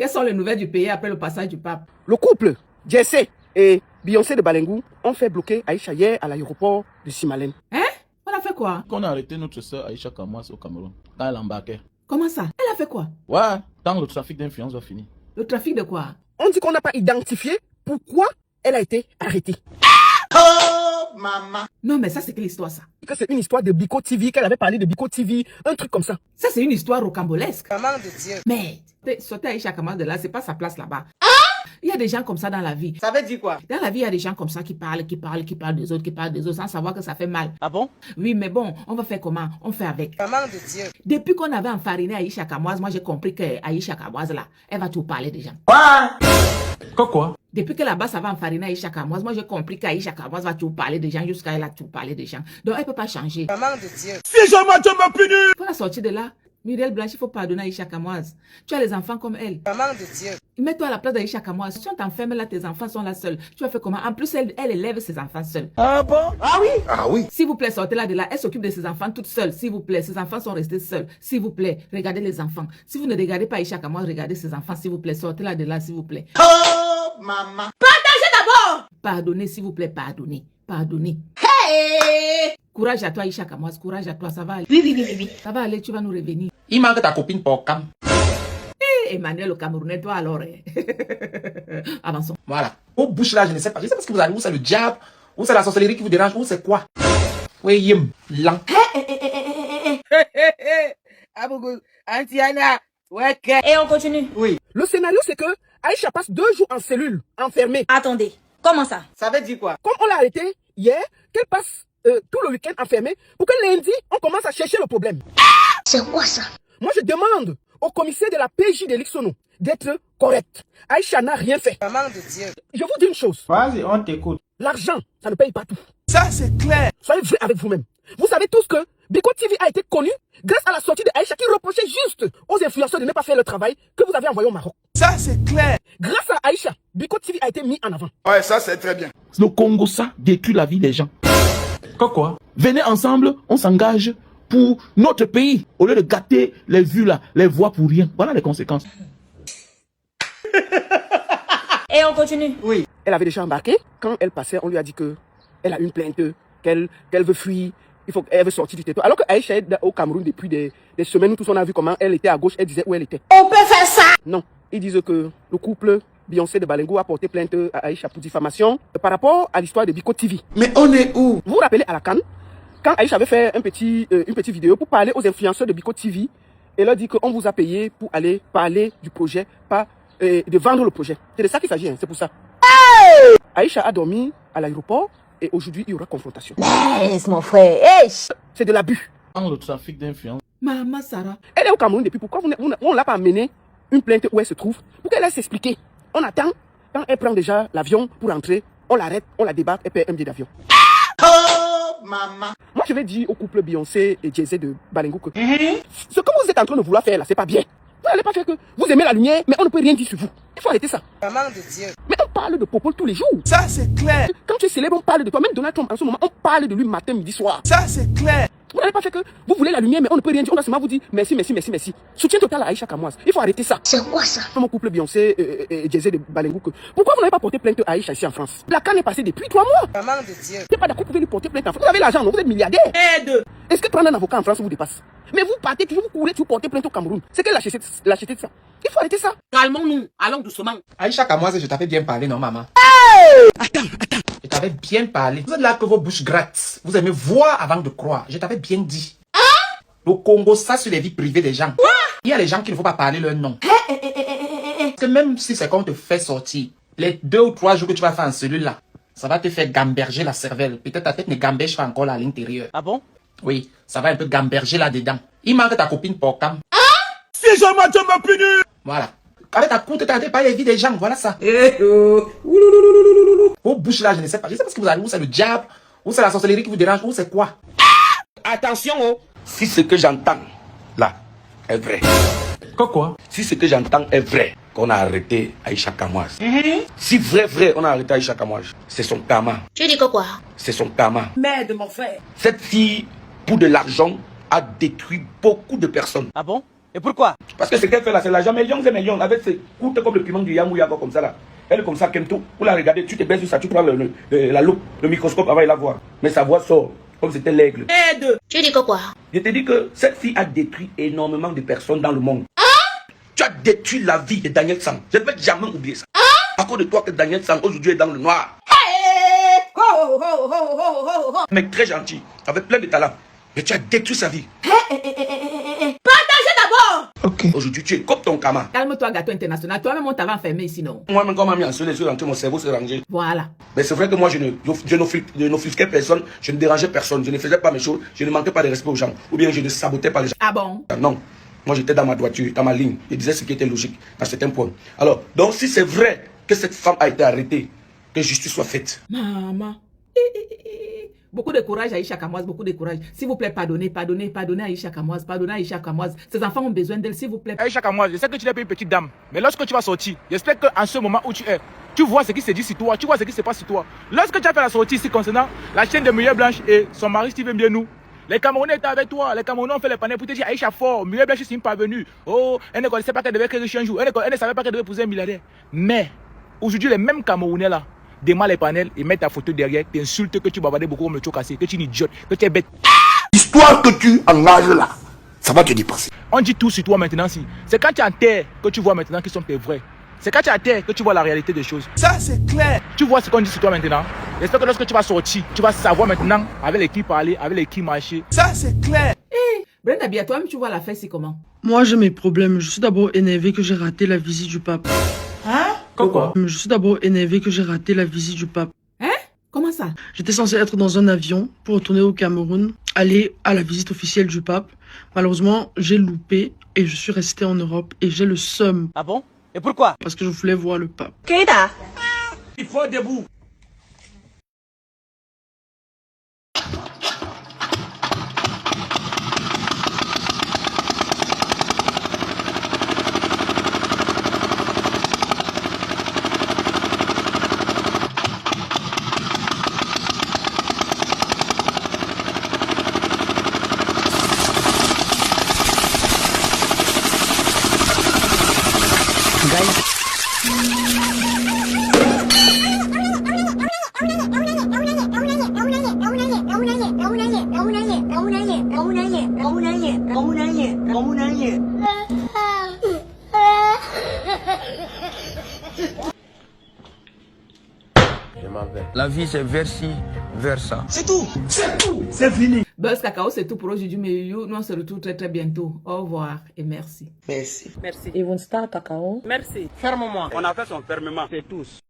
Quelles sont les nouvelles du pays après le passage du pape? Le couple, Jesse et Beyoncé de Balengou, ont fait bloquer Aïcha hier à l'aéroport de Simalène. Hein? On a fait quoi? Qu'on a arrêté notre soeur Aïcha Kamoas au Cameroun, quand elle embarquait. Comment ça? Elle a fait quoi? Ouais, quand le trafic d'influence va finir. Le trafic de quoi? On dit qu'on n'a pas identifié pourquoi elle a été arrêtée. Oh, maman. Non, mais ça, c'est quelle histoire, ça? Que c'est une histoire de Biko TV, qu'elle avait parlé de Biko TV, un truc comme ça. Ça, c'est une histoire rocambolesque. Maman de Dieu. Mais, sauter Aïcha Kamoas de là, c'est pas sa place là-bas. Il y a des gens comme ça dans la vie. Ça veut dire quoi? Dans la vie, il y a des gens comme ça qui parlent des autres, sans savoir que ça fait mal. Ah bon? Oui, mais bon, on va faire comment? On fait avec. Maman de Dieu. Depuis qu'on avait enfariné Aïcha Kamoas, moi, j'ai compris que Aïcha Kamoas, là, elle va tout parler des gens. Quoi? Depuis que là-bas, ça va enfariner Aïcha Kamoas, moi, j'ai compris qu'Aïcha Kamoas va tout parler des gens jusqu'à elle a tout parlé des gens. Donc, elle peut pas changer. Maman de Dieu. Si jamais tu m'as puni! Pour la sortir de là, Muriel Blanche, il faut pardonner Aïcha Kamoas. Tu as les enfants comme elle. Maman de Dieu. Mets-toi à la place d'Aïcha Kamoas. Si on t'enferme là, tes enfants sont là seuls. Tu vas faire comment? En plus, elle élève ses enfants seuls. Ah bon? Ah oui? Ah oui. S'il vous plaît, sortez là de là. Elle s'occupe de ses enfants toute seule. S'il vous plaît, ses enfants sont restés seuls. S'il vous plaît, regardez les enfants. Si vous ne regardez pas Aïcha Kamoas, regardez ses enfants. S'il vous plaît, sortez là de là, s'il vous plaît. Oh, maman. Pardonnez, s'il vous plaît, pardonnez. Pardonnez. Hey! Courage à toi, Aïcha Kamoas. Courage à toi, ça va aller. Oui. Ça va aller, tu vas nous revenir. Il manque ta copine pour Cam. Emmanuel le Camerounais, toi alors. Avançons. Voilà. Vos bouches là, je ne sais pas. Je sais pas ce que vous allez. Où c'est le diable? Où c'est la sorcellerie qui vous dérange? Où c'est quoi? Oui, yim. Lent. Abougou. Antiana. Ouais, Et on continue. Oui. Le scénario, c'est que Aïcha passe 2 jours en cellule, enfermée. Attendez, comment ça? Ça veut dire quoi? Comme on l'a arrêtée hier, qu'elle passe tout le week-end enfermée pour que lundi, on commence à chercher le problème. C'est quoi ça? Moi, je demande au commissaire de la PJ de l'Ixono d'être correct. Aïcha n'a rien fait. Maman de Dieu. Je vous dis une chose. Vas-y, on t'écoute. L'argent, ça ne paye pas tout. Ça, c'est clair. Soyez vrai avec vous-même. Vous savez tous que Biko TV a été connu grâce à la sortie de Aïcha qui reprochait juste aux influenceurs de ne pas faire le travail que vous avez envoyé au Maroc. Ça, c'est clair. Grâce à Aïcha, Biko TV a été mis en avant. Ouais, ça c'est très bien. Le Congo, ça détruit la vie des gens. Quoi? Venez ensemble, on s'engage pour notre pays. Au lieu de gâter les vues là, les voix pour rien. Voilà les conséquences. Et on continue. Oui. Elle avait déjà embarqué. Quand elle passait, on lui a dit que elle a une plainte, qu'elle veut fuir, elle veut sortir du territoire. Alors que Aïcha est au Cameroun depuis des semaines, nous tous on a vu comment elle était à gauche, elle disait où elle était. On peut faire ça. Non, ils disent que le couple Beyoncé de Balengou a porté plainte à Aïcha pour diffamation par rapport à l'histoire de Biko TV. Mais on est où? Vous vous rappelez à la CAN, quand Aïcha avait fait une petite vidéo pour parler aux influenceurs de Biko TV, elle leur dit qu'on vous a payé pour aller parler du projet, pas de vendre le projet. C'est de ça qu'il s'agit, hein, c'est pour ça. Hey! Aïcha a dormi à l'aéroport et aujourd'hui il y aura confrontation. Laisse mon frère. Hey. C'est de l'abus. Dans le trafic d'influence. Maman Sarah. Elle est au Cameroun depuis, pourquoi on ne l'a pas amené une plainte où elle se trouve pour qu'elle aille s'expliquer. On attend, quand elle prend déjà l'avion pour rentrer, on l'arrête, on la débarque, elle paie un billet d'avion. Oh, maman. Moi, je vais dire au couple Beyoncé et Jay-Z de Balengou que ce que vous êtes en train de vouloir faire là, c'est pas bien. Vous n'allez pas faire que vous aimez la lumière, mais on ne peut rien dire sur vous. Il faut arrêter ça. Maman de Dieu. Mais on parle de Popol tous les jours. Ça, c'est clair. Quand tu es célèbre, on parle de toi. Même Donald Trump, en ce moment, on parle de lui matin, midi, soir. Ça, c'est clair. Vous n'allez pas faire que vous voulez la lumière, mais on ne peut rien dire. On doit seulement vous dire merci. Soutien total à Aïcha Kamoas. Il faut arrêter ça. C'est quoi ça? Mon couple Beyoncé et Jay-Z de Balengou, pourquoi vous n'avez pas porté plainte à Aïcha ici en France? La CAN est passée depuis 3 mois. Maman de Dieu. Vous n'êtes pas d'accord, vous pouvez lui porter plainte en France. Vous avez l'argent, non? Vous êtes milliardaire. Aide. Est-ce que prendre un avocat en France vous dépasse? Mais vous partez toujours, vous courez, vous portez plainte au Cameroun. C'est quelle lâcheté de ça? Il faut arrêter ça. Calmons-nous. Allons doucement. Aïcha Kamoise, je t'avais bien parlé, non, maman? Attends. Je t'avais bien parlé. Vous êtes là que vos bouches grattent. Vous aimez voir avant de croire. Je t'avais bien dit. Le Congo, ça, sur les vies privées des gens. Il y a les gens qu'il ne faut pas parler leur nom. Parce que même si c'est qu'on te fait sortir, les 2 ou 3 jours que tu vas faire en cellule là, ça va te faire gamberger la cervelle. Peut-être ta tête ne gamberge pas encore là à l'intérieur. Ah bon? Oui, ça va un peu gamberger là-dedans. Il manque ta copine pour Cam. Si jamais tu m'as puni. Voilà. Avec ta courte, t'as pas les vies des gens. Voilà ça. Vos bouches là, je ne sais pas. Je sais pas ce que vous allez. Où c'est le diable? Où c'est la sorcellerie qui vous dérange? Où c'est quoi? Attention, oh. Si ce que j'entends là est vrai. Quoi? Si ce que j'entends est vrai, qu'on a arrêté Aïcha Kamoas. Si vrai, on a arrêté Aïcha Kamoas, c'est son karma. Tu dis que quoi? C'est son karma. Mère de mon frère. Cette fille, pour de l'argent, a détruit beaucoup de personnes. Ah bon? Et pourquoi? Parce que ce qu'elle fait là, c'est l'argent millions et millions. Avec ses coûtes comme le piment du Yamou Yago comme ça là. Elle est comme ça, Kento. Pour la regarder, tu te baisses sur ça, tu prends la loupe, le microscope avant de la voir. Mais sa voix sort comme c'était l'aigle. Tu dis que quoi? Je te dis que cette fille a détruit énormément de personnes dans le monde. Tu as détruit la vie de Daniel Sang. Je ne vais jamais oublier ça. À cause de toi que Daniel Sang aujourd'hui est dans le noir. Mec très gentil, avec plein de talent. Mais tu as détruit sa vie. Partagez d'abord! Ok. Aujourd'hui, tu es comme ton kama. Calme-toi, gâteau international. Toi-même, on t'avait enfermé ici, non? Moi-même, quand on m'a mis en soleil, mon cerveau s'est rangé. Voilà. Mais c'est vrai que moi, je n'offusquais personne, je ne dérangeais personne, je ne faisais pas mes choses, je ne manquais pas de respect aux gens, ou bien je ne sabotais pas les gens. Ah bon? Non. Moi, j'étais dans ma droiture, dans ma ligne. Je disais ce qui était logique dans certains points. Alors, donc, si c'est vrai que cette femme a été arrêtée, que justice soit faite. Maman. Beaucoup de courage, Aïcha Kamoise, beaucoup de courage. S'il vous plaît, pardonnez Aïcha Kamoise, pardonnez Aïcha Kamoise. Ces enfants ont besoin d'elle, s'il vous plaît. Aïcha Kamoise, je sais que tu n'es pas une petite dame, mais lorsque tu vas sortir, j'espère qu'en ce moment où tu es, tu vois ce qui se dit sur toi, tu vois ce qui se passe sur toi. Lorsque tu as fait la sortie ici concernant la chaîne de Muriel Blanche et son mari Steven Bienou, les Camerounais étaient avec toi, les Camerounais ont fait les panneaux pour te dire Aïcha fort, Muriel Blanche c'est une parvenue. Oh, elle ne connaissait pas qu'elle devait créer riche un jour, elle ne savait pas qu'elle devait épouser un milliardaire. Mais aujourd'hui, les mêmes Camerounais là démarrent les panels et mettent ta photo derrière, t'insultent que tu bavardes beaucoup comme le chocassé, que tu es une idiote, que tu es bête. L'histoire que tu engages là, ça va te dépasser. On dit tout sur toi maintenant. Si. C'est quand tu es en terre que tu vois maintenant qui sont tes vrais. C'est quand tu es en terre que tu vois la réalité des choses. Ça, c'est clair. Tu vois ce qu'on dit sur toi maintenant. J'espère que lorsque tu vas sortir, tu vas savoir maintenant avec qui parler, avec qui marcher. Ça, c'est clair. Brenda Bia, toi-même, tu vois la fête, c'est comment? Moi, j'ai mes problèmes. Je suis d'abord énervé que j'ai raté la visite du pape. Hein? Pourquoi? Je suis d'abord énervé que j'ai raté la visite du pape. Hein? Comment ça? J'étais censé être dans un avion pour retourner au Cameroun, aller à la visite officielle du pape. Malheureusement, j'ai loupé et je suis resté en Europe et j'ai le seum. Ah bon? Et pourquoi? Parce que je voulais voir le pape. Keita! Il faut debout. La vie, c'est vers-ci, vers ça. C'est tout. C'est tout. C'est fini. Buzz Cacao, c'est tout pour aujourd'hui, mais nous on se retrouve très très bientôt. Au revoir et merci. Merci. Ils vont se cacao. Merci. Ferme-moi. On a fait son fermement. C'est tous.